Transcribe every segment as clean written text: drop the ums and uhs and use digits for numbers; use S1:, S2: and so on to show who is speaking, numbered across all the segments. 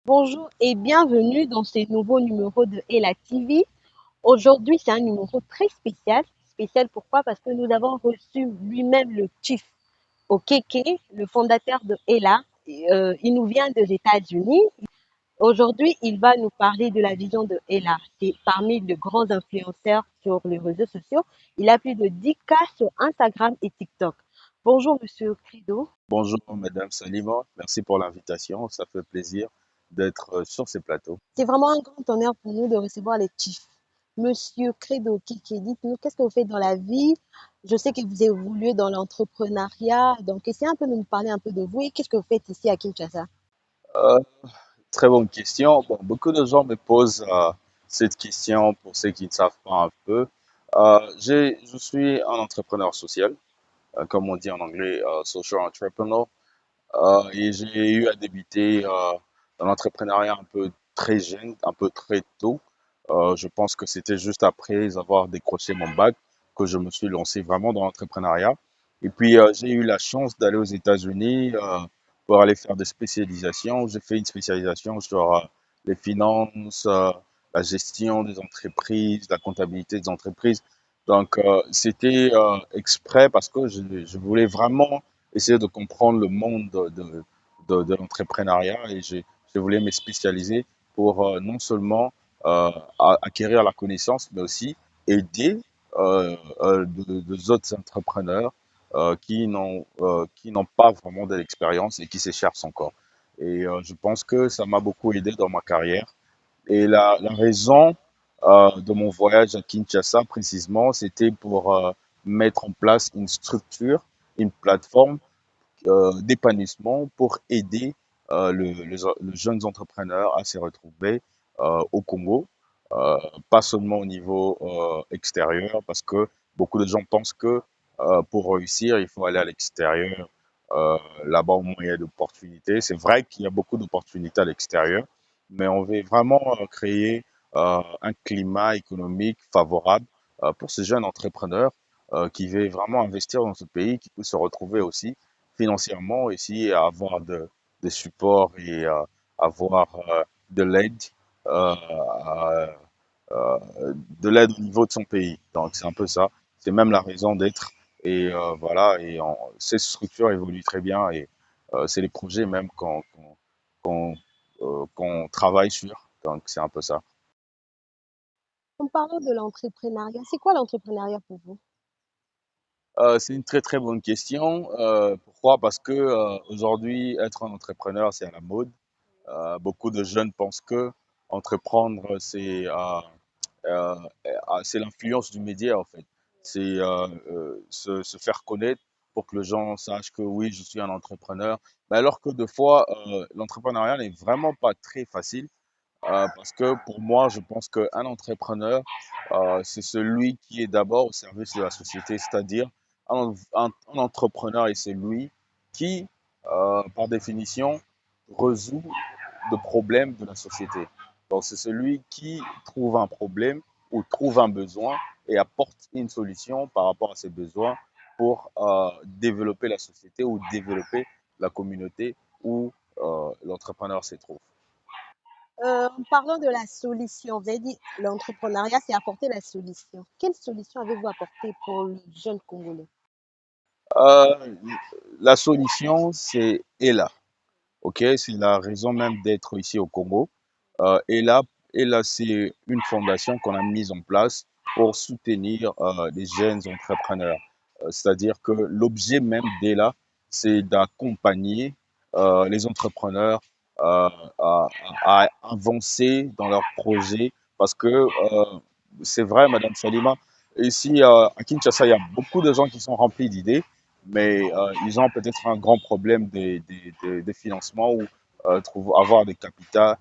S1: Bonjour et bienvenue dans ce nouveau numéro de Ella TV. Aujourd'hui, c'est un numéro très spécial. Spécial pourquoi? Parce que nous avons reçu lui-même le Chief Okeke, le fondateur de Ella. Il nous vient des États-Unis. Aujourd'hui, il va nous parler de la vision de Ella. C'est parmi les grands influenceurs sur les réseaux sociaux. Il a plus de 10K sur Instagram et TikTok. Bonjour, Monsieur Credo.
S2: Bonjour, Madame Salima. Merci pour l'invitation. Ça fait plaisir d'être sur ces plateaux.
S1: C'est vraiment un grand honneur pour nous de recevoir les chiefs. Monsieur Credo Kiki, dites-nous, qu'est-ce que vous faites dans la vie? Je sais que vous évoluez dans l'entrepreneuriat, donc essayez un peu de nous parler un peu de vous et qu'est-ce que vous faites ici à Kinshasa?
S2: Euh, Très bonne question. Bon, beaucoup de gens me posent cette question pour ceux qui ne savent pas un peu. Je suis un entrepreneur social, comme on dit en anglais, social entrepreneur. Et j'ai eu à débuter dans l'entrepreneuriat un peu très jeune, un peu très tôt. Je pense que c'était juste après avoir décroché mon bac que je me suis lancé vraiment dans l'entrepreneuriat. Et puis, j'ai eu la chance d'aller aux États-Unis pour aller faire des spécialisations. J'ai fait une spécialisation sur les finances, la gestion des entreprises, la comptabilité des entreprises. Donc, c'était exprès parce que je voulais vraiment essayer de comprendre le monde de l'entrepreneuriat et je voulais me spécialiser pour non seulement acquérir la connaissance, mais aussi aider des autres entrepreneurs qui n'ont pas vraiment de l'expérience et qui se cherchent encore. Et je pense que ça m'a beaucoup aidé dans ma carrière. Et la raison de mon voyage à Kinshasa précisément, c'était pour mettre en place une structure, une plateforme d'épanouissement pour aider les jeunes entrepreneurs à se retrouver au Congo, euh, pas seulement au niveau extérieur, parce que beaucoup de gens pensent que pour réussir, il faut aller à l'extérieur. Là-bas, au moins, il y a d'opportunités. C'est vrai qu'il y a beaucoup d'opportunités à l'extérieur, mais on veut vraiment créer un climat économique favorable pour ces jeunes entrepreneurs qui veulent vraiment investir dans ce pays, qui peuvent se retrouver aussi financièrement ici, avoir des supports et avoir de l'aide, euh, euh, de l'aide au niveau de son pays. Donc c'est un peu ça. C'est même la raison d'être. Et voilà, ces structures évoluent très bien et c'est les projets même qu'on qu'on travaille sur. Donc c'est un peu ça.
S1: En parlant de l'entrepreneuriat, c'est quoi l'entrepreneuriat pour vous?
S2: C'est une très très bonne question. Pourquoi? Parce que aujourd'hui, être un entrepreneur, c'est à la mode. Beaucoup de jeunes pensent que entreprendre, c'est l'influence du média en fait. C'est se faire connaître pour que les gens sachent que oui, je suis un entrepreneur. Mais alors que des fois, l'entrepreneuriat n'est vraiment pas très facile parce que pour moi, je pense qu'un entrepreneur, c'est celui qui est d'abord au service de la société, c'est-à-dire un entrepreneur est celui qui, par définition, résout de problèmes de la société. Donc, c'est celui qui trouve un problème ou trouve un besoin et apporte une solution par rapport à ces besoins pour développer la société ou développer la communauté où l'entrepreneur se trouve.
S1: En parlant de la solution, vous avez dit l'entrepreneuriat, c'est apporter la solution. Quelle solution avez-vous apporté pour le jeune Congolais?
S2: Euh, la solution, c'est ELA. Ok, c'est la raison même d'être ici au Congo. ELA, ELA c'est une fondation qu'on a mise en place pour soutenir les jeunes entrepreneurs. C'est-à-dire que l'objet même d'ELA, c'est d'accompagner les entrepreneurs euh, à, à avancer dans leurs projets. Parce que c'est vrai, Madame Salima, ici à Kinshasa, il y a beaucoup de gens qui sont remplis d'idées, mais ils ont peut-être un grand problème de financement ou avoir des capitaux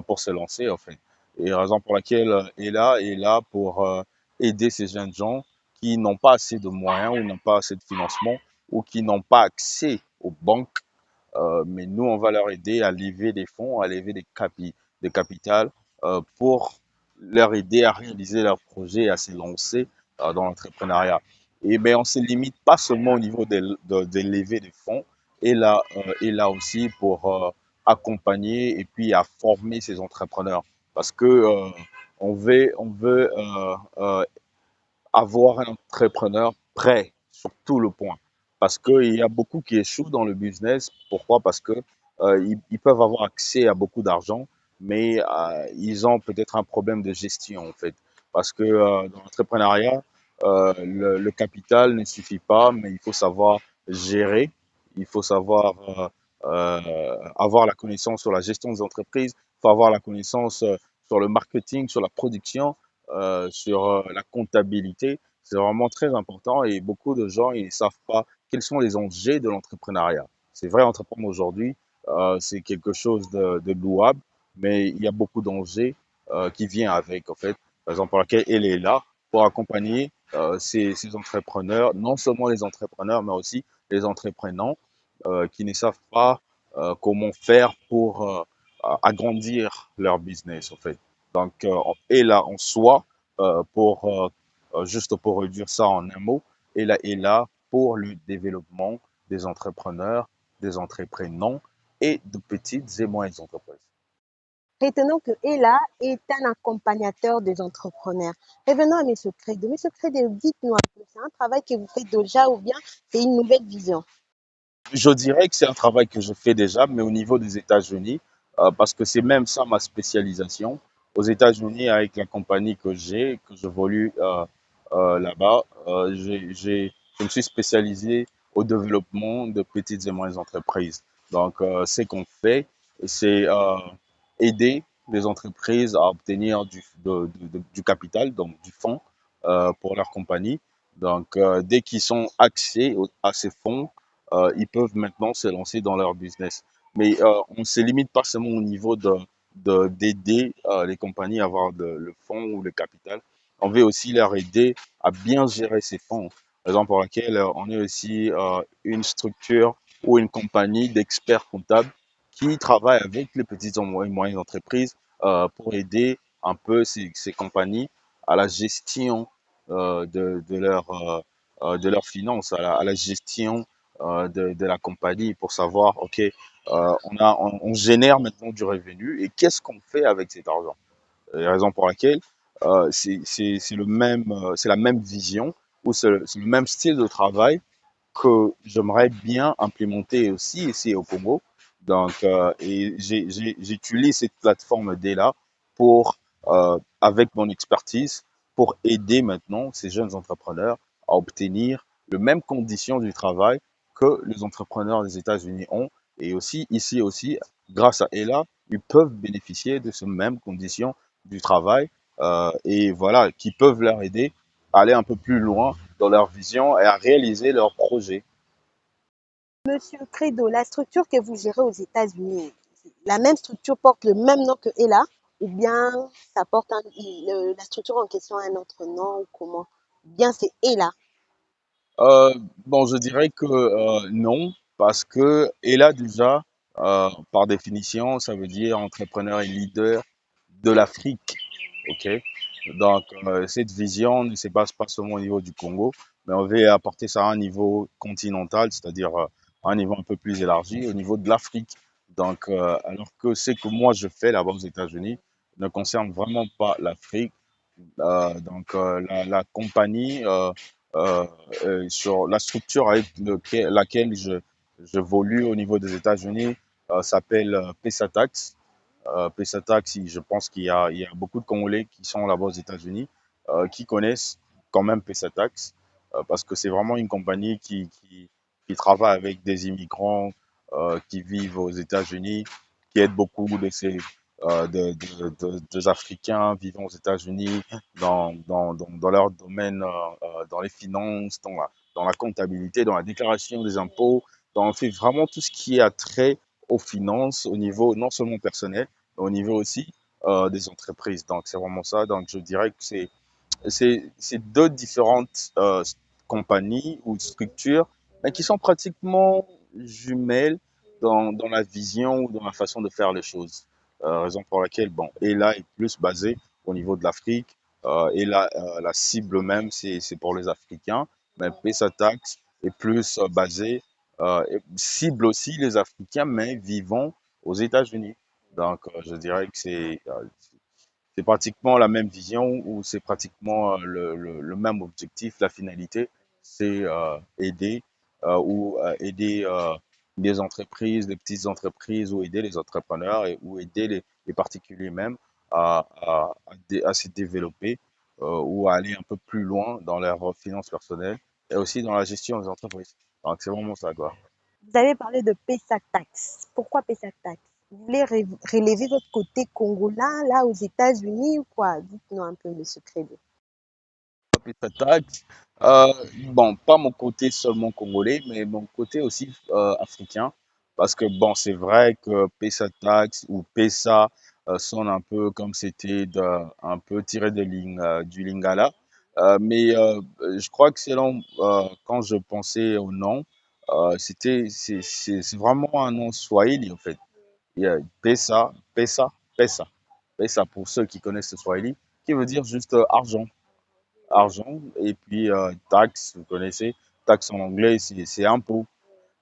S2: pour se lancer, en fait. Et la raison pour laquelle est là pour aider ces jeunes gens qui n'ont pas assez de moyens ou n'ont pas assez de financement ou qui n'ont pas accès aux banques. Mais nous, on va leur aider à lever des fonds, à lever des capitales pour leur aider à réaliser leurs projets et à se lancer dans l'entrepreneuriat. Et mais on ne se limite pas seulement au niveau de lever des fonds, et là aussi accompagner et puis à former ces entrepreneurs. Parce que on veut avoir un entrepreneur prêt sur tout le point. Parce qu'il y a beaucoup qui échouent dans le business. Pourquoi? Parce que ils peuvent avoir accès à beaucoup d'argent, mais ils ont peut-être un problème de gestion en fait. Parce que dans l'entrepreneuriat, le capital ne suffit pas, mais il faut savoir gérer. Il faut savoir avoir la connaissance sur la gestion des entreprises. Il faut avoir la connaissance sur le marketing, sur la production, sur la comptabilité. C'est vraiment très important et beaucoup de gens, ils ne savent pas quels sont les enjeux de l'entrepreneuriat. C'est vrai, entreprendre aujourd'hui, c'est quelque chose de louable, mais il y a beaucoup d'enjeux qui viennent avec, en fait. Par exemple, pour laquelle elle est là pour accompagner ces entrepreneurs, non seulement les entrepreneurs, mais aussi les entreprenants qui ne savent pas comment faire pour agrandir leur business, en fait. Donc, et là, en soi, juste pour réduire ça en un mot, est là pour le développement des entrepreneurs, des entreprenants et de petites et moyennes entreprises.
S1: Retenons que Ella est un accompagnateur des entrepreneurs. Revenons à M. Credo. M. Credo, dites-nous un peu, c'est un travail que vous faites déjà ou bien c'est une nouvelle vision?
S2: Je dirais que c'est un travail que je fais déjà, mais au niveau des États-Unis, parce que c'est même ça ma spécialisation. Aux États-Unis, avec la compagnie que j'évolue là-bas, je me suis spécialisé au développement de petites et moyennes entreprises. Donc, ce qu'on fait, c'est aider les entreprises à obtenir du capital, donc du fonds pour leur compagnie. Donc, dès qu'ils sont accès à ces fonds, ils peuvent maintenant se lancer dans leur business. Mais on ne se limite pas seulement au niveau d'aider les compagnies à avoir le fonds ou le capital. On veut aussi leur aider à bien gérer ces fonds. Raison pour laquelle on est aussi une structure ou une compagnie d'experts comptables qui travaille avec les petites et moyennes entreprises pour aider un peu ces compagnies à la gestion de leurs finances, à la gestion de la compagnie pour savoir, OK, on génère maintenant du revenu et qu'est-ce qu'on fait avec cet argent? La raison pour laquelle c'est la même vision ou c'est le même style de travail que j'aimerais bien implémenter aussi ici au Congo. Donc, j'utilise cette plateforme dès là pour, avec mon expertise, pour aider maintenant ces jeunes entrepreneurs à obtenir les mêmes conditions du travail que les entrepreneurs des États-Unis ont. Et aussi, ici aussi, grâce à ELA, ils peuvent bénéficier de ces mêmes conditions du travail et voilà, qui peuvent leur aider à aller un peu plus loin dans leur vision et à réaliser leurs projets.
S1: Monsieur Credo, la structure que vous gérez aux États-Unis, la même structure porte le même nom que Ella ou bien ça porte la structure en question a un autre nom ou comment? Bien c'est Ella.
S2: Euh, bon, je dirais que non, parce que et là déjà, par définition, ça veut dire entrepreneur et leader de l'Afrique. OK? Donc, cette vision ne se passe pas seulement au niveau du Congo, mais on veut apporter ça à un niveau continental, c'est-à-dire à un niveau un peu plus élargi, au niveau de l'Afrique. Donc, alors que ce que moi je fais là-bas aux États-Unis ne concerne vraiment pas l'Afrique. La compagnie, sur la structure avec laquelle je volue au niveau des États-Unis, s'appelle Pesatax. Pesatax, je pense il y a beaucoup de Congolais qui sont là-bas aux États-Unis, qui connaissent quand même Pesatax, parce que c'est vraiment une compagnie qui travaille avec des immigrants qui vivent aux États-Unis, qui aide beaucoup des Africains vivant aux États-Unis dans leur domaine, dans les finances, dans la comptabilité, dans la déclaration des impôts, dans fait vraiment tout ce qui a trait aux finances au niveau non seulement personnel, mais au niveau aussi des entreprises. Donc c'est vraiment ça. Donc je dirais que c'est deux différentes compagnies ou structures, mais qui sont pratiquement jumelles dans la vision ou dans la façon de faire les choses. Raison pour laquelle, bon, ELA est plus basée au niveau de l'Afrique, et la cible même, c'est pour les Africains, mais Pesatax est plus basée, et cible aussi les Africains, mais vivant aux États-Unis. Donc, je dirais que c'est pratiquement la même vision ou c'est pratiquement le même objectif. La finalité, c'est aider ou aider des entreprises, des petites entreprises ou aider les entrepreneurs ou aider les particuliers même à se développer ou à aller un peu plus loin dans leurs finances personnelles et aussi dans la gestion des entreprises. Donc, c'est vraiment ça, quoi.
S1: Vous avez parlé de PESA Tax. Pourquoi PESA Tax? Vous voulez relever votre côté congolais là aux États-Unis ou quoi? Dites-nous un peu, Monsieur Credo.
S2: Paper tax. Bon, pas mon côté seulement congolais, mais mon côté aussi africain. Parce que bon, c'est vrai que PESA tax ou PESA sonne un peu comme c'était un peu tiré du Lingala. Je crois que quand je pensais au nom, c'est vraiment un nom swahili en fait. Il y a PESA, PESA, PESA. PESA pour ceux qui connaissent le swahili, qui veut dire juste argent argent. Et puis, taxe, vous connaissez, taxe en anglais, c'est impôt.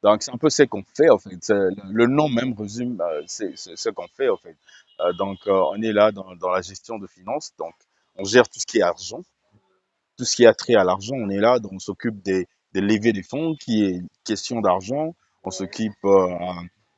S2: Donc, c'est un peu ce qu'on fait, en fait. Le nom même résume c'est ce qu'on fait, en fait. On est là dans la gestion de finances. Donc, on gère tout ce qui est argent tout ce qui a trait à l'argent, on est là, donc on s'occupe des levées des fonds, qui est question d'argent. On s'occupe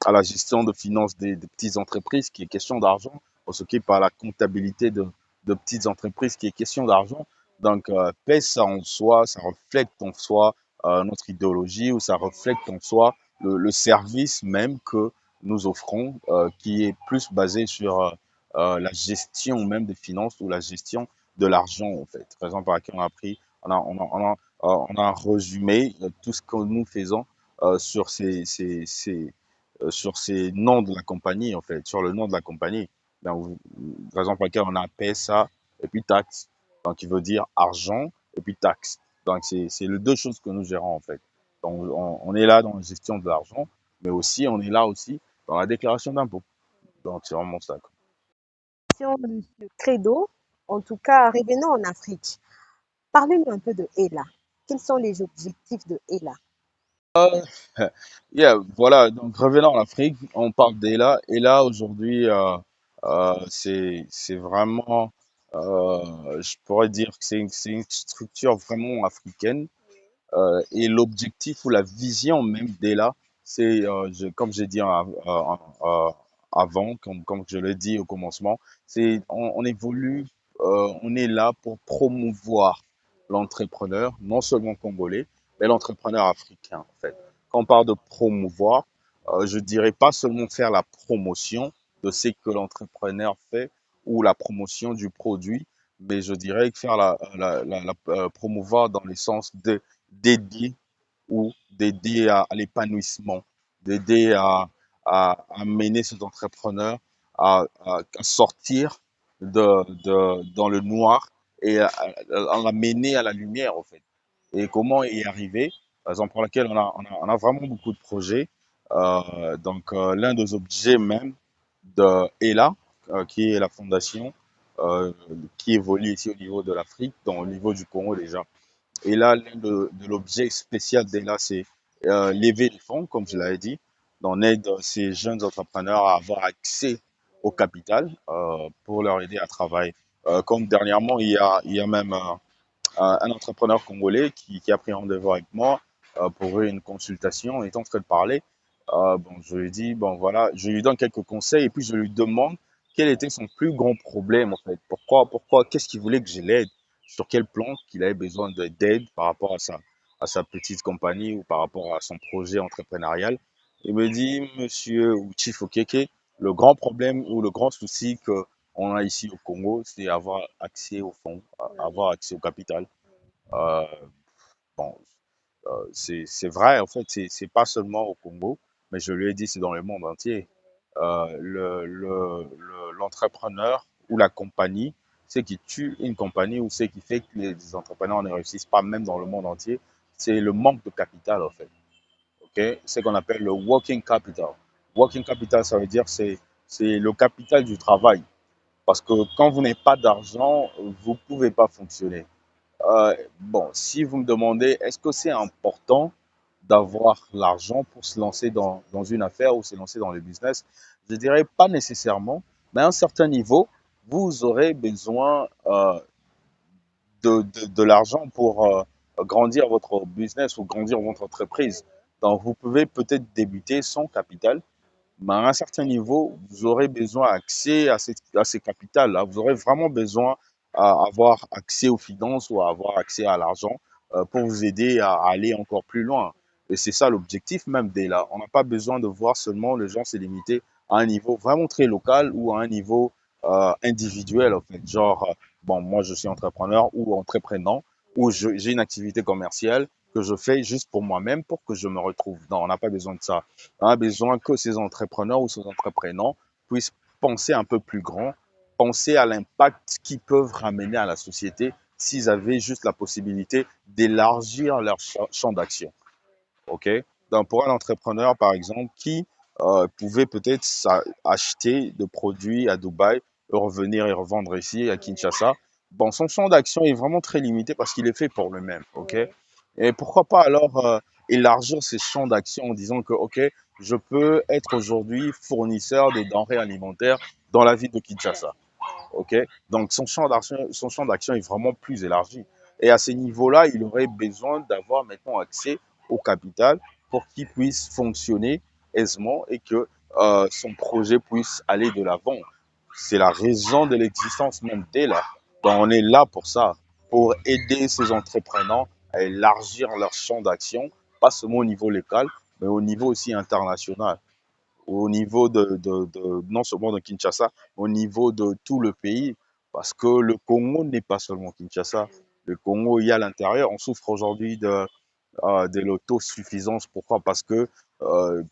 S2: à la gestion de finances des petites entreprises, qui est question d'argent. On s'occupe à la comptabilité de petites entreprises, qui est question d'argent. Donc, PES, ça en soi, ça reflète en soi notre idéologie ou ça reflète en soi le service même que nous offrons, qui est plus basé sur la gestion même des finances ou la gestion de l'argent, en fait. Raison pour laquelle on a pris, on a résumé tout ce que nous faisons sur sur ces noms de la compagnie, en fait, sur le nom de la compagnie. Donc, raison pour laquelle on a PSA et puis taxe. Donc, il veut dire argent et puis taxe. Donc, c'est les deux choses que nous gérons, en fait. Donc, on est là dans la gestion de l'argent, mais aussi, on est là aussi dans la déclaration d'impôt. Donc, c'est vraiment ça, quoi.
S1: Monsieur Credo, en tout cas, revenons en Afrique. Parlez-nous un peu de ELA. Quels sont les objectifs de ELA?
S2: Yeah, voilà, donc revenons en Afrique, on parle d'Ela. Ela aujourd'hui, c'est vraiment, je pourrais dire que c'est une structure vraiment africaine. Et l'objectif ou la vision même d'Ela, comme j'ai dit avant, comme je l'ai dit au commencement, on évolue, on est là pour promouvoir l'entrepreneur, non seulement congolais, mais l'entrepreneur africain, en fait. Quand on parle de promouvoir, je dirais pas seulement faire la promotion de ce que l'entrepreneur fait ou la promotion du produit, mais je dirais que faire promouvoir dans le sens de d'aider ou d'aider à l'épanouissement, d'aider à mener cet entrepreneur à sortir dans le noir et à l'amener à la lumière, en fait. Et comment y arriver? Raison pour laquelle on a vraiment beaucoup de projets. L'un des objets même de ELA, qui est la fondation, qui évolue ici au niveau de l'Afrique, au niveau du Congo déjà. Et là, l'un de l'objet spécial d'ELA, c'est lever les fonds, comme je l'avais dit. On aide ces jeunes entrepreneurs à avoir accès au capital pour leur aider à travailler. Comme dernièrement, il y a même un entrepreneur congolais qui a pris rendez-vous avec moi pour une consultation. On est en train de parler. Je lui dis, bon voilà, je lui donne quelques conseils et puis je lui demande quel était son plus grand problème en fait. Qu'est-ce qu'il voulait que je l'aide? Sur quel plan qu'il avait besoin d'aide par rapport à sa petite compagnie ou par rapport à son projet entrepreneurial. Il me dit, monsieur ou Chief Okeke, le grand problème ou le grand souci que on a ici au Congo, c'est avoir accès au fonds, avoir accès au capital. Euh, bon, c'est vrai, en fait, c'est pas seulement au Congo, mais je lui ai dit, c'est dans le monde entier. L'entrepreneur ou la compagnie, ce qui tue une compagnie ou ce qui fait que les entrepreneurs ne réussissent pas même dans le monde entier, c'est le manque de capital, en fait. Ok, ce qu'on appelle le working capital. Working capital, ça veut dire c'est le capital du travail. Parce que quand vous n'avez pas d'argent, vous ne pouvez pas fonctionner. Si vous me demandez, est-ce que c'est important d'avoir l'argent pour se lancer dans une affaire ou se lancer dans le business? Je dirais pas nécessairement, mais à un certain niveau, vous aurez besoin de l'argent pour grandir votre business ou grandir votre entreprise. Donc, vous pouvez peut-être débuter sans capital, mais à un certain niveau, vous aurez besoin d'accès à ces capitales-là. Vous aurez vraiment besoin d'avoir accès aux finances ou à avoir accès à l'argent pour vous aider à aller encore plus loin. Et c'est ça l'objectif même dès là. On n'a pas besoin de voir seulement les gens se limiter à un niveau vraiment très local ou à un niveau individuel, en fait. Genre, bon, moi, je suis entrepreneur ou entreprenant ou j'ai une activité commerciale que je fais juste pour moi-même pour que je me retrouve. Non, on n'a pas besoin de ça. On a besoin que ces entrepreneurs ou ces entreprenants puissent penser un peu plus grand, penser à l'impact qu'ils peuvent ramener à la société s'ils avaient juste la possibilité d'élargir leur champ d'action. OK? Donc, pour un entrepreneur, par exemple, qui pouvait peut-être acheter des produits à Dubaï, revenir et revendre ici à Kinshasa, bon, son champ d'action est vraiment très limité parce qu'il est fait pour lui-même. OK? Et pourquoi pas alors élargir ses champs d'action en disant que, OK, je peux être aujourd'hui fournisseur des denrées alimentaires dans la ville de Kinshasa. OK? Donc, son champ d'action est vraiment plus élargi. Et à ce niveau-là, il aurait besoin d'avoir maintenant accès au capital pour qu'il puisse fonctionner aisément et que son projet puisse aller de l'avant. C'est la raison de l'existence même dès là. Donc, on est là pour ça, pour aider ces entrepreneurs à élargir leur champ d'action, pas seulement au niveau local, mais au niveau aussi international, au niveau non seulement de Kinshasa, au niveau de tout le pays, parce que le Congo n'est pas seulement Kinshasa. Le Congo, il y a à l'intérieur. On souffre aujourd'hui de l'autosuffisance. Pourquoi? Parce que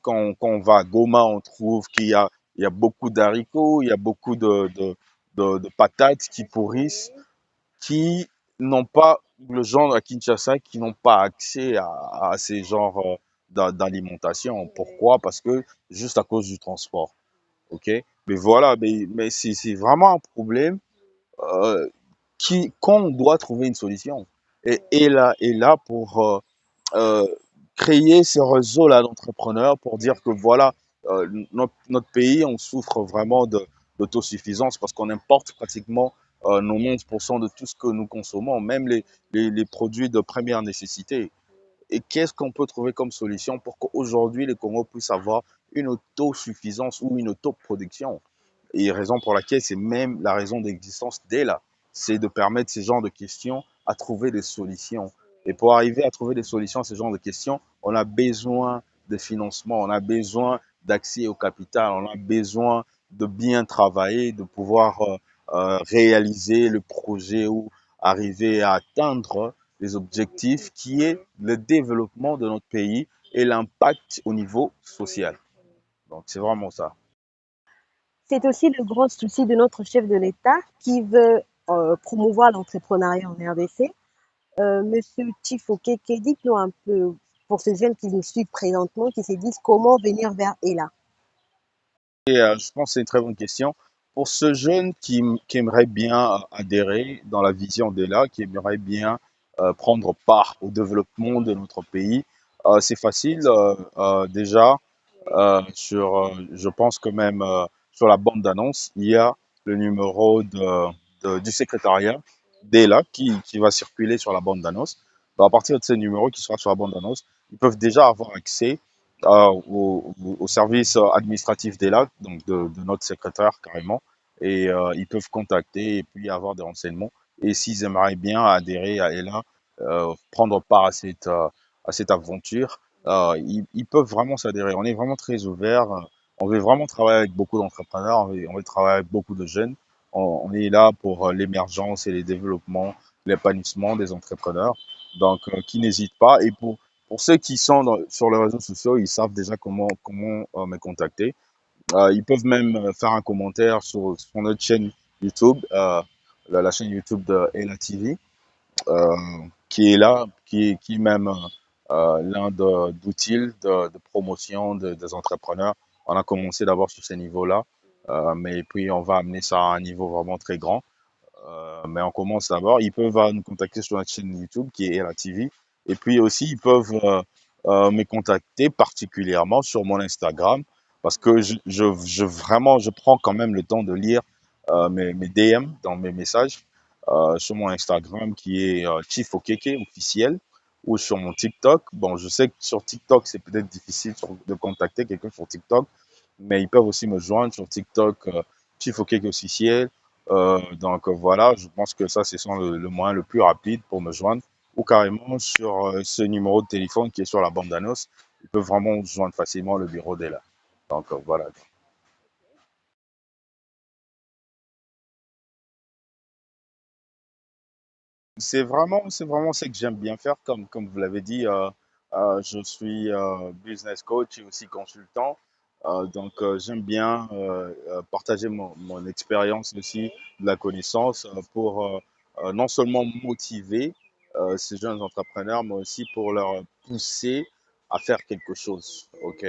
S2: quand on va à Goma, on trouve il y a beaucoup d'haricots, il y a beaucoup de patates qui pourrissent, qui n'ont pas, le genre à Kinshasa, qui n'ont pas accès à ces genres d'alimentation. Pourquoi? Parce que juste à cause du transport. OK? Mais voilà, mais c'est vraiment un problème euh, qu'on doit trouver une solution. Et là pour euh, créer ce réseau-là d'entrepreneurs pour dire que voilà, notre pays, on souffre vraiment d'autosuffisance parce qu'on importe pratiquement 90% de tout ce que nous consommons, même les produits de première nécessité. Et qu'est-ce qu'on peut trouver comme solution pour qu'aujourd'hui le Congo puisse avoir une autosuffisance ou une autoproduction? Et raison pour laquelle c'est même la raison d'existence d'ELA, c'est de permettre ces genres de questions à trouver des solutions. Et pour arriver à trouver des solutions à ce genre de questions, on a besoin de financement, on a besoin d'accès au capital, on a besoin de bien travailler, de pouvoir réaliser le projet ou arriver à atteindre les objectifs qui est le développement de notre pays et l'impact au niveau social. Donc, c'est vraiment ça.
S1: C'est aussi le grand souci de notre chef de l'État qui veut promouvoir l'entrepreneuriat en RDC. Monsieur Chifokeke, dites-nous un peu, pour ces jeunes qui nous suivent présentement, qui se disent comment venir vers ELA.
S2: Et je pense que c'est une très bonne question. Pour ce jeune qui aimerait bien adhérer dans la vision d'ELA, qui aimerait bien prendre part au développement de notre pays, c'est facile. Déjà, je pense que même sur la bande d'annonce, il y a le numéro du secrétariat d'ELA qui va circuler sur la bande d'annonce. Donc, à partir de ce numéro qui sera sur la bande d'annonce, ils peuvent déjà avoir accès au service administratif d'ELA, donc de notre secrétaire carrément, et ils peuvent contacter et puis avoir des renseignements. Et s'ils aimeraient bien adhérer à ELA, prendre part à cette aventure, ils peuvent vraiment s'adhérer. On est vraiment très ouvert. On veut vraiment travailler avec beaucoup d'entrepreneurs, on veut travailler avec beaucoup de jeunes. On est là pour l'émergence et le développement, l'épanouissement des entrepreneurs. Donc, qui n'hésitent pas. Et pour ceux qui sont sur les réseaux sociaux, ils savent déjà comment me contacter. Ils peuvent même faire un commentaire sur notre chaîne YouTube, la chaîne YouTube de Ella TV, euh, qui est là, qui est même l'un d'outils de promotion des entrepreneurs. On a commencé d'abord sur ce niveau-là, mais puis on va amener ça à un niveau vraiment très grand. Mais on commence d'abord. Ils peuvent nous contacter sur notre chaîne YouTube qui est Ella TV. Et puis aussi, ils peuvent me contacter particulièrement sur mon Instagram parce que vraiment, je prends quand même le temps de lire mes DM dans mes messages sur mon Instagram qui est Chief Okeke officiel ou sur mon TikTok. Bon, je sais que sur TikTok, c'est peut-être difficile de contacter quelqu'un sur TikTok, mais ils peuvent aussi me joindre sur TikTok Chief Okeke officiel. Donc voilà, je pense que ça, c'est le moyen le plus rapide pour me joindre ou carrément sur ce numéro de téléphone qui est sur la bande d'annonce. Ils peuvent vraiment se joindre facilement, le bureau est là. Donc voilà. C'est vraiment ce que j'aime bien faire, comme vous l'avez dit. Je suis business coach et aussi consultant. J'aime bien partager mon expérience aussi, de la connaissance pour non seulement motiver ces jeunes entrepreneurs, mais aussi pour leur pousser à faire quelque chose. OK?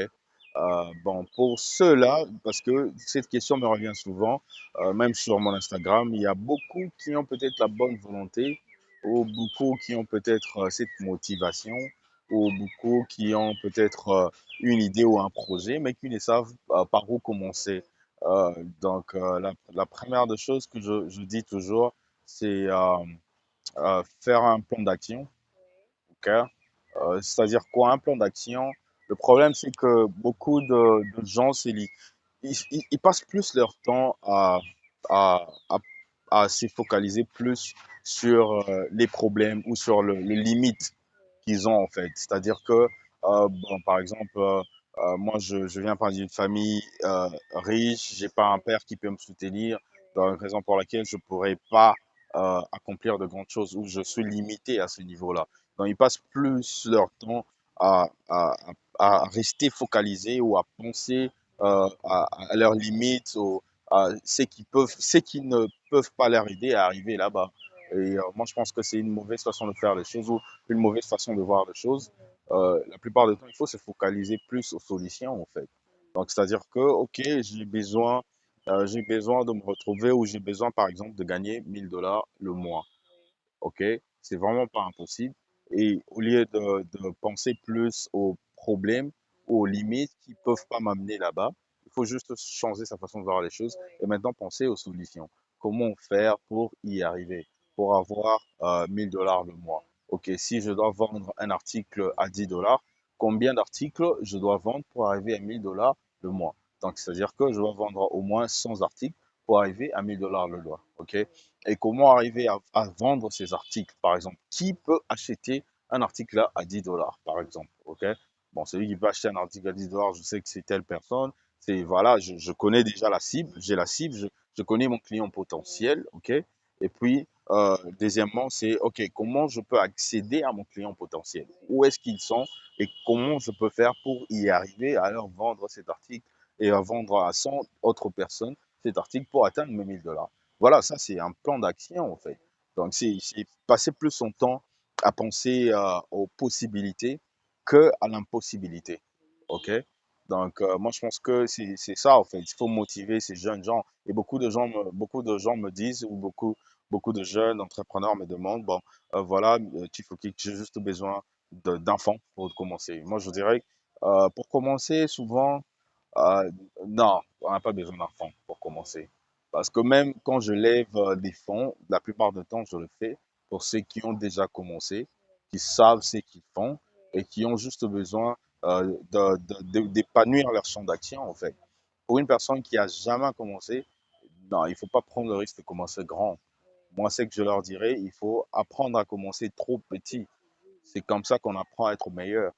S2: Bon, pour ceux-là, parce que cette question me revient souvent, même sur mon Instagram, il y a beaucoup qui ont peut-être la bonne volonté, ou beaucoup qui ont peut-être cette motivation, ou beaucoup qui ont peut-être une idée ou un projet, mais qui ne savent par où commencer. La première des choses que je dis toujours, c'est faire un plan d'action. Ok. C'est-à-dire quoi, un plan d'action? Le problème, c'est que beaucoup de gens, ils passent plus leur temps à, à, à se focaliser plus sur les problèmes ou sur le limite qu'ils ont en fait. C'est-à-dire que, bon, par exemple, moi, je viens pas d'une famille riche, j'ai pas un père qui peut me soutenir, dans la raison pour laquelle je pourrais pas accomplir de grandes choses ou je suis limité à ce niveau-là. Donc, ils passent plus leur temps à, à, à rester focalisés ou à penser à leurs limites ou à ce qui ne peuvent pas leur aider à arriver là-bas. Et moi, je pense que c'est une mauvaise façon de faire les choses ou une mauvaise façon de voir les choses. La plupart du temps, il faut se focaliser plus aux solutions, en fait. Donc, c'est-à-dire que, OK, j'ai besoin de me retrouver ou j'ai besoin, par exemple, de gagner 1000 $ le mois. OK? C'est vraiment pas impossible. Et au lieu de penser plus aux problèmes, aux limites qui peuvent pas m'amener là-bas, il faut juste changer sa façon de voir les choses et maintenant penser aux solutions. Comment faire pour y arriver, pour avoir 1000 $ le mois? OK, si je dois vendre un article à 10 $, combien d'articles je dois vendre pour arriver à 1000 $ le mois? Donc, c'est-à-dire que je dois vendre au moins 100 articles pour arriver à 1000 $ le mois. OK? Et comment arriver à vendre ces articles, par exemple. Qui peut acheter un article là à 10 $, par exemple, ok? Bon, celui qui peut acheter un article à 10 $, je sais que c'est telle personne. C'est, voilà, je connais déjà la cible, j'ai la cible, je connais mon client potentiel, ok? Et puis, deuxièmement, c'est, ok, comment je peux accéder à mon client potentiel? Où est-ce qu'ils sont et comment je peux faire pour y arriver à leur vendre cet article et à vendre à 100 autres personnes cet article pour atteindre mes 1000 $. Voilà, ça, c'est un plan d'action, en fait. Donc, c'est passer plus son temps à penser aux possibilités que à l'impossibilité. OK? Donc, moi, je pense que c'est ça, en fait. Il faut motiver ces jeunes gens. Et beaucoup de gens me disent, ou beaucoup de jeunes entrepreneurs me demandent, bon, voilà, Tifoki, j'ai juste besoin d'enfants pour commencer. Moi, je dirais, pour commencer, souvent, euh, non, on n'a pas besoin d'enfants pour commencer. Parce que même quand je lève des fonds, la plupart du temps, je le fais pour ceux qui ont déjà commencé, qui savent ce qu'ils font et qui ont juste besoin d'épanouir leur champ d'action, en fait. Pour une personne qui a jamais commencé, non, il ne faut pas prendre le risque de commencer grand. Moi, c'est que je leur dirais, il faut apprendre à commencer trop petit. C'est comme ça qu'on apprend à être meilleur.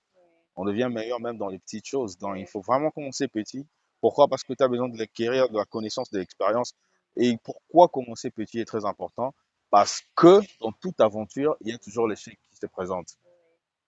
S2: On devient meilleur même dans les petites choses. Donc, il faut vraiment commencer petit. Pourquoi? Parce que tu as besoin de l'acquérir, de la connaissance, de l'expérience. Et pourquoi commencer petit est très important? Parce que dans toute aventure, il y a toujours l'échec qui se présente.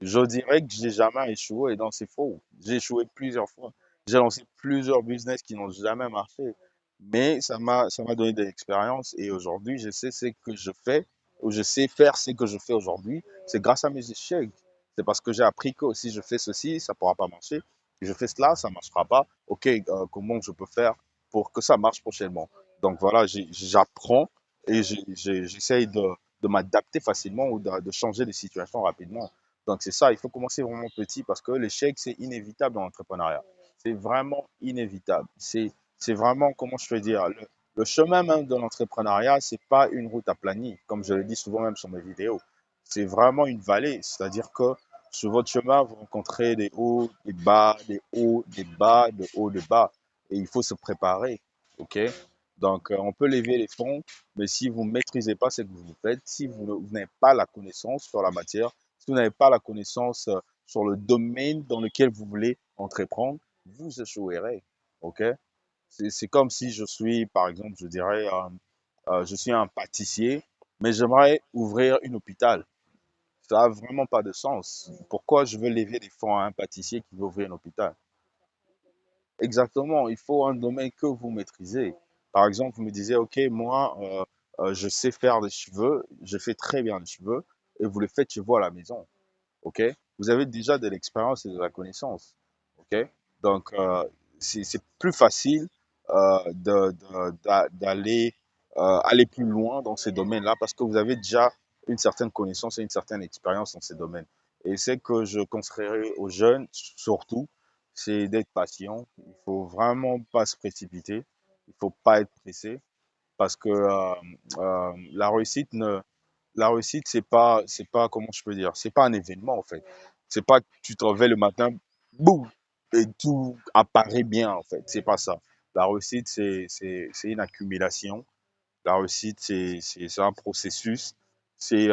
S2: Je dirais que j'ai jamais échoué, et donc c'est faux. J'ai échoué plusieurs fois. J'ai lancé plusieurs business qui n'ont jamais marché. Mais ça m'a donné de l'expérience et aujourd'hui, je sais ce que je fais, ou je sais faire ce que je fais aujourd'hui. C'est grâce à mes échecs. C'est parce que j'ai appris que si je fais ceci, ça ne pourra pas marcher. Si je fais cela, ça ne marchera pas. OK, comment je peux faire pour que ça marche prochainement? Donc voilà, j'apprends et j'essaye de m'adapter facilement ou de changer de situation rapidement. Donc c'est ça, il faut commencer vraiment petit parce que l'échec, c'est inévitable dans l'entrepreneuriat. C'est vraiment inévitable. C'est vraiment, comment je peux dire, le chemin même de l'entrepreneuriat, c'est pas une route aplanie, comme je le dis souvent même sur mes vidéos. C'est vraiment une vallée, c'est-à-dire que sur votre chemin, vous rencontrez des hauts, des bas, des hauts, des bas, des hauts, des bas. Et il faut se préparer, ok? Donc, on peut lever les fonds, mais si vous ne maîtrisez pas ce que vous faites, si vous n'avez pas la connaissance sur la matière, si vous n'avez pas la connaissance sur le domaine dans lequel vous voulez entreprendre, vous échouerez. OK? C'est comme si je suis, par exemple, je dirais, je suis un pâtissier, mais j'aimerais ouvrir un hôpital. Ça n'a vraiment pas de sens. Pourquoi je veux lever des fonds à un pâtissier qui veut ouvrir un hôpital? Exactement, il faut un domaine que vous maîtrisez. Par exemple, vous me disiez, OK, moi, je sais faire des cheveux, je fais très bien les cheveux, et vous les faites chez vous à la maison. OK? Vous avez déjà de l'expérience et de la connaissance. OK? Donc, c'est plus facile d'aller aller plus loin dans ces domaines-là parce que vous avez déjà une certaine connaissance et une certaine expérience dans ces domaines. Et c'est que je conseillerais aux jeunes, surtout, c'est d'être patient. Il faut vraiment pas se précipiter. Il faut pas être pressé parce que la réussite, c'est pas, comment je peux dire, c'est pas un événement en fait. C'est pas que tu te réveilles le matin, boum, et tout apparaît bien en fait. C'est pas ça. La réussite, c'est une accumulation. La réussite, c'est un processus. C'est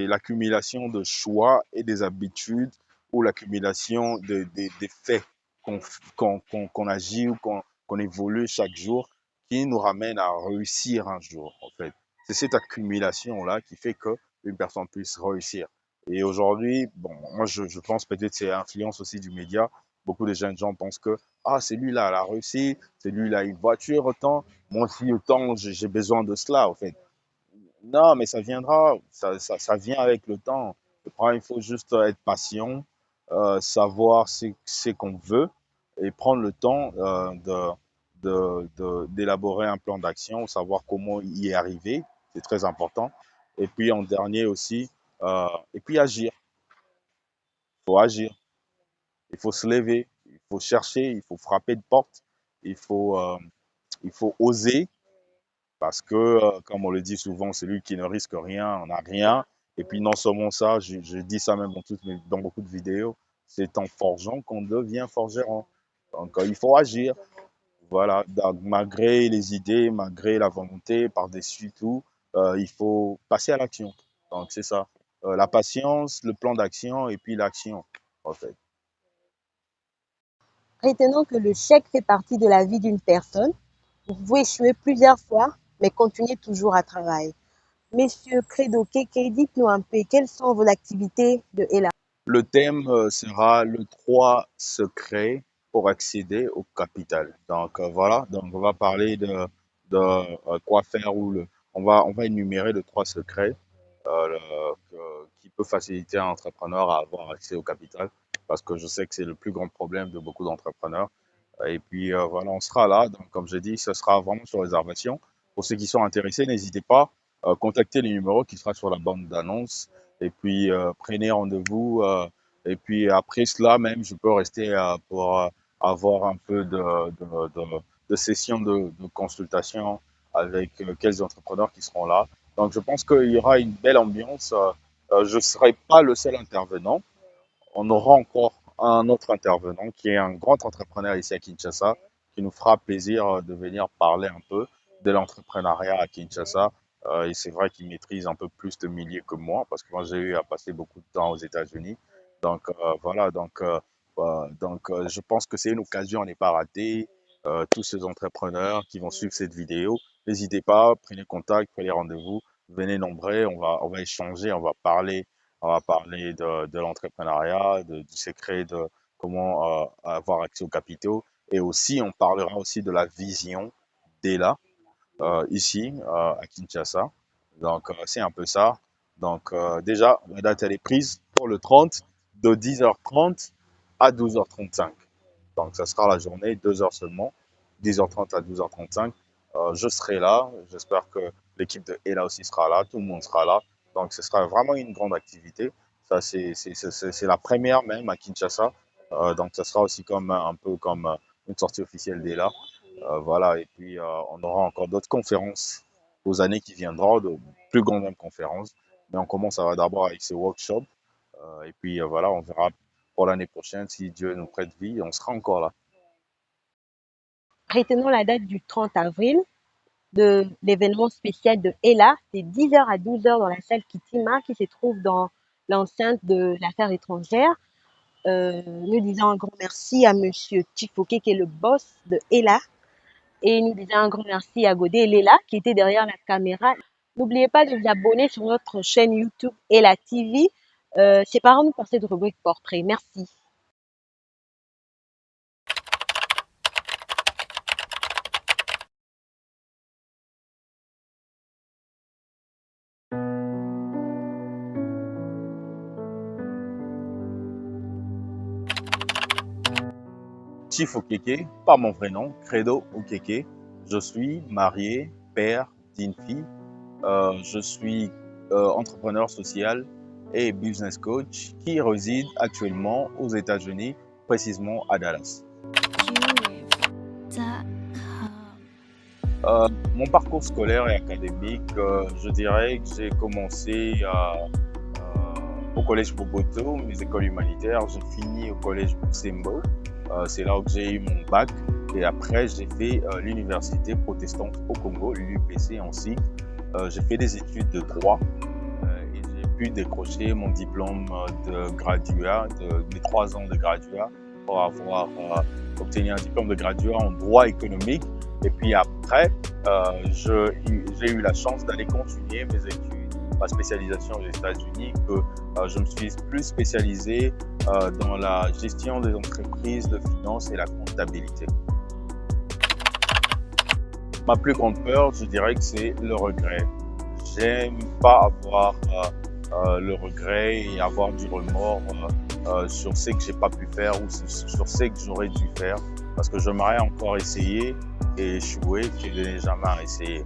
S2: l'accumulation de choix et des habitudes ou l'accumulation des faits qu'on agit ou qu'on évolue chaque jour qui nous ramène à réussir un jour, en fait. C'est cette accumulation-là qui fait qu'une personne puisse réussir. Et aujourd'hui, bon, moi, je pense peut-être que c'est l'influence aussi du média. Beaucoup de jeunes gens pensent que, ah, c'est lui-là, il a réussi, c'est lui-là, a une voiture, autant. Moi aussi, autant j'ai besoin de cela, en fait. Non, mais ça viendra, ça vient avec le temps. Le problème, il faut juste être patient, savoir ce qu'on veut et prendre le temps d'élaborer un plan d'action, savoir comment y arriver, c'est très important. Et puis en dernier aussi, et puis agir. Il faut agir, il faut se lever, il faut chercher, il faut frapper de porte, il faut, euh, il faut oser. Parce que, comme on le dit souvent, celui qui ne risque rien n'a rien. Et puis non seulement ça, je dis ça même dans beaucoup de vidéos, c'est en forgeant qu'on devient forgeron. Donc il faut agir. Voilà, donc, malgré les idées, malgré la volonté, par-dessus tout, il faut passer à l'action. Donc c'est ça. La patience, le plan d'action et puis l'action, en fait.
S1: Retenons que le chèque fait partie de la vie d'une personne. Vous pouvez échouer plusieurs fois, mais continuez toujours à travailler. Monsieur Credo Keke, dites-nous un peu quelles sont vos activités de Ella.
S2: Le thème sera le 3 secrets pour accéder au capital. Donc voilà, donc on va parler de quoi faire on va énumérer les 3 secrets qui peut faciliter un entrepreneur à avoir accès au capital parce que je sais que c'est le plus grand problème de beaucoup d'entrepreneurs. Et puis voilà, on sera là. Donc comme je dis, ce sera vraiment sur réservation. Pour ceux qui sont intéressés, n'hésitez pas à contacter les numéros qui sera sur la bande d'annonce. Et puis prenez rendez-vous. Et puis après cela, même, je peux rester pour avoir un peu de sessions de consultation avec quelques entrepreneurs qui seront là. Donc je pense qu'il y aura une belle ambiance. Je ne serai pas le seul intervenant, on aura encore un autre intervenant qui est un grand entrepreneur ici à Kinshasa, qui nous fera plaisir de venir parler un peu de l'entrepreneuriat à Kinshasa. Et c'est vrai qu'il maîtrise un peu plus de milieu que moi, parce que moi j'ai eu à passer beaucoup de temps aux États-Unis. Donc voilà, je pense que c'est une occasion à ne pas rater. Tous ces entrepreneurs qui vont suivre cette vidéo, n'hésitez pas, prenez contact, prenez rendez-vous, venez nombreux, on va échanger, on va parler de l'entrepreneuriat, du secret de comment avoir accès aux capitaux. Et aussi, on parlera aussi de la vision d'ELA ici à Kinshasa. Donc, c'est un peu ça. Donc, déjà, la date, elle est prise pour le 30 de 10h30 à 12h35. Donc, ça sera la journée, 2 heures seulement, 10h30 à 12h35. Je serai là. J'espère que l'équipe de ELA aussi sera là. Tout le monde sera là. Donc, ce sera vraiment une grande activité. Ça, c'est la première même à Kinshasa. Donc, ça sera aussi comme un peu comme une sortie officielle d'Ella. Voilà, et puis on aura encore d'autres conférences aux années qui viendront, de plus grandes conférences. Mais on commence d'abord avec ces workshops. Et puis voilà, on verra pour l'année prochaine si Dieu nous prête vie, on sera encore là.
S1: Retenons la date du 30 avril de l'événement spécial de Ella. C'est 10h à 12h dans la salle Kitima qui se trouve dans l'enceinte de l'affaire étrangère. Nous disons un grand merci à Monsieur Tifoké qui est le boss de Ella. Et nous disons un grand merci à Godé et Léla qui était derrière la caméra. N'oubliez pas de vous abonner sur notre chaîne YouTube Ella TV. Séparons-nous par cette rubrique portrait. Merci.
S2: Chief Okeke, pas mon vrai nom, Credo Okeke. Je suis marié, père d'une fille. Je suis entrepreneur social et business coach qui réside actuellement aux États-Unis, précisément à Dallas. Mon parcours scolaire et académique, je dirais que j'ai commencé au collège Boboto, mes écoles humanitaires. J'ai fini au collège Busembo. C'est là où j'ai eu mon bac. Et après, j'ai fait l'université protestante au Congo, l'UPC en sigle. J'ai fait des études de droit et j'ai pu décrocher mon diplôme de graduat, de mes 3 ans de graduat, pour avoir obtenu un diplôme de graduat en droit économique. Et puis après, j'ai eu la chance d'aller continuer mes études, ma spécialisation aux États-Unis, que je me suis plus spécialisé dans la gestion des entreprises, de finances et la comptabilité. Ma plus grande peur, je dirais que c'est le regret. J'aime pas avoir le regret et avoir du remords sur ce que j'ai pas pu faire ou sur ce que j'aurais dû faire, parce que j'aimerais encore essayer et échouer que de ne jamais essayer.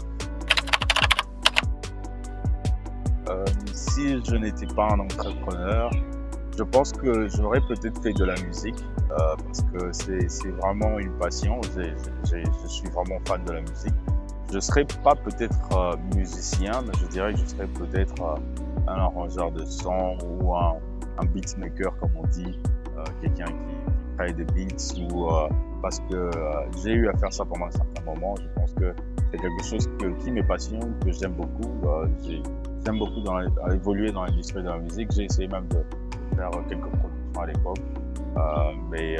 S2: Si je n'étais pas un entrepreneur, je pense que j'aurais peut-être fait de la musique parce que c'est vraiment une passion. Je suis vraiment fan de la musique. Je ne serais pas peut-être musicien, mais je dirais que je serais peut-être un arrangeur de son ou un beatmaker, comme on dit, quelqu'un qui crée des beats ou parce que j'ai eu à faire ça pendant un certain moment. Je pense que c'est quelque chose qui me passionne, que j'aime beaucoup. J'aime beaucoup évoluer dans l'industrie de la musique. J'ai essayé même de faire quelques productions à l'époque. Mais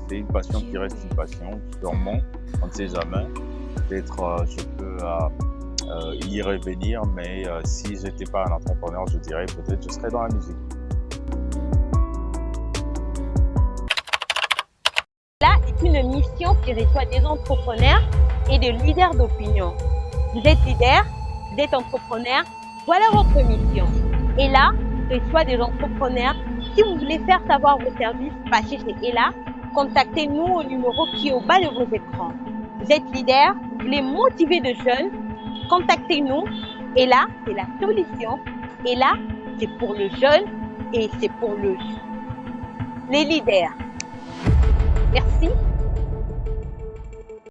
S2: c'est une passion qui reste une passion. Sûrement, on ne sait jamais. Peut-être je peux y revenir, mais si je n'étais pas un entrepreneur, je dirais peut-être je serais dans la musique.
S1: Là est une mission qui reçoit des entrepreneurs et des leaders d'opinion. Vous êtes leader, vous êtes entrepreneur, voilà votre mission. Et là, reçoit des entrepreneurs. Si vous voulez faire savoir vos services, passez chez Ella. Contactez-nous au numéro qui est au bas de vos écrans. Vous êtes leader, vous voulez motiver de jeunes, contactez-nous. Ella, c'est la solution. Ella, c'est pour le jeune et c'est pour les leaders. Merci.